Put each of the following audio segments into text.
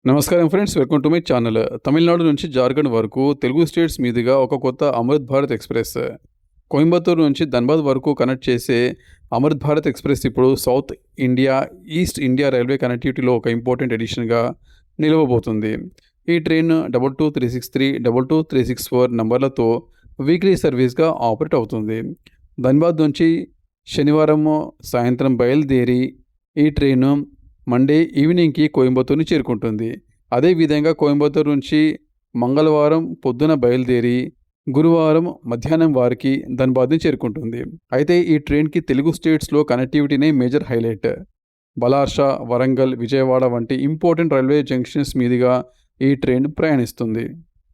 నమస్కారం friends, welcome to my channel. Tamil Nadu నుంచి జార్ఖండ్ వరకు తెలుగు స్టేట్స్ మీదుగా ఒక కొత్త అమృత్ భారత్ ఎక్స్ప్రెస్ కోయంబత్తూరు నుంచి ధన్బాద్ వరకు కనెక్ట్ చేసే అమృత్ భారత్ ఎక్స్ప్రెస్ ఇప్పుడు south India, east India railway కనెక్టివిటీలో ఒక ఇంపార్టెంట్ ఎడిషన్గా నిలవబోతుంది. ఈ ట్రైన్ 22363, 22364 నంబర్లతో వీక్లీ సర్వీస్గా ఆపరేట్ అవుతుంది. ధన్బాద్ నుంచి శనివారం సాయంత్రం బయలుదేరి ఈ ట్రైన్ మండే ఈవినింగ్కి కోయంబత్తూరుని చేరుకుంటుంది. అదేవిధంగా కోయంబత్తూరు నుంచి మంగళవారం పొద్దున బయలుదేరి గురువారం మధ్యాహ్నం వారికి ధన్బాద్ని చేరుకుంటుంది. అయితే ఈ ట్రైన్కి తెలుగు స్టేట్స్లో కనెక్టివిటీనే మేజర్ హైలైట్. బలార్షా, వరంగల్, విజయవాడ వంటి ఇంపార్టెంట్ రైల్వే జంక్షన్స్ మీదుగా ఈ ట్రైన్ ప్రయాణిస్తుంది.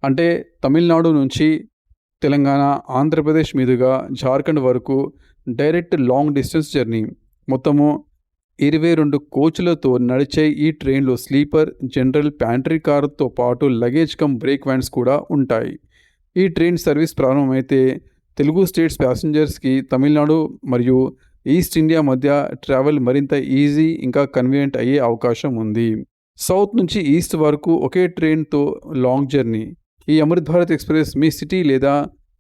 అంటే తమిళనాడు నుంచి తెలంగాణ, ఆంధ్రప్రదేశ్ మీదుగా జార్ఖండ్ వరకు డైరెక్ట్ లాంగ్ డిస్టెన్స్ జర్నీ. మొత్తము 22 కోచ్లతో నడిచే ఈ ట్రైన్లో స్లీపర్, జనరల్, ప్యాంట్రీ కార్తో పాటు లగేజ్ కమ్ బ్రేక్ వ్యాన్స్ కూడా ఉంటాయి. ఈ ట్రైన్ సర్వీస్ ప్రారంభమైతే తెలుగు స్టేట్స్ ప్యాసింజర్స్కి తమిళనాడు మరియు ఈస్ట్ ఇండియా మధ్య ట్రావెల్ మరింత ఈజీ, ఇంకా కన్వీనియంట్ అయ్యే అవకాశం ఉంది. సౌత్ నుంచి ఈస్ట్ వరకు ఒకే ట్రైన్తో లాంగ్ జర్నీ. ఈ అమృత్ భారత్ ఎక్స్ప్రెస్ మీ సిటీ లేదా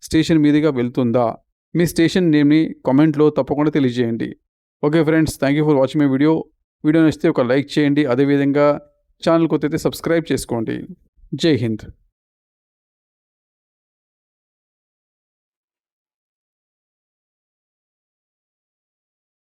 స్టేషన్ మీదుగా వెళ్తుందా? మీ స్టేషన్ నేమ్ని కామెంట్లో తప్పకుండా తెలియజేయండి. Okay friends, thank you for watching my video నచ్చితే ఒక లైక్ చేయండి. అదేవిధంగా ఛానల్ కొత్త అయితే సబ్స్క్రైబ్ చేసుకోండి. జై హింద్.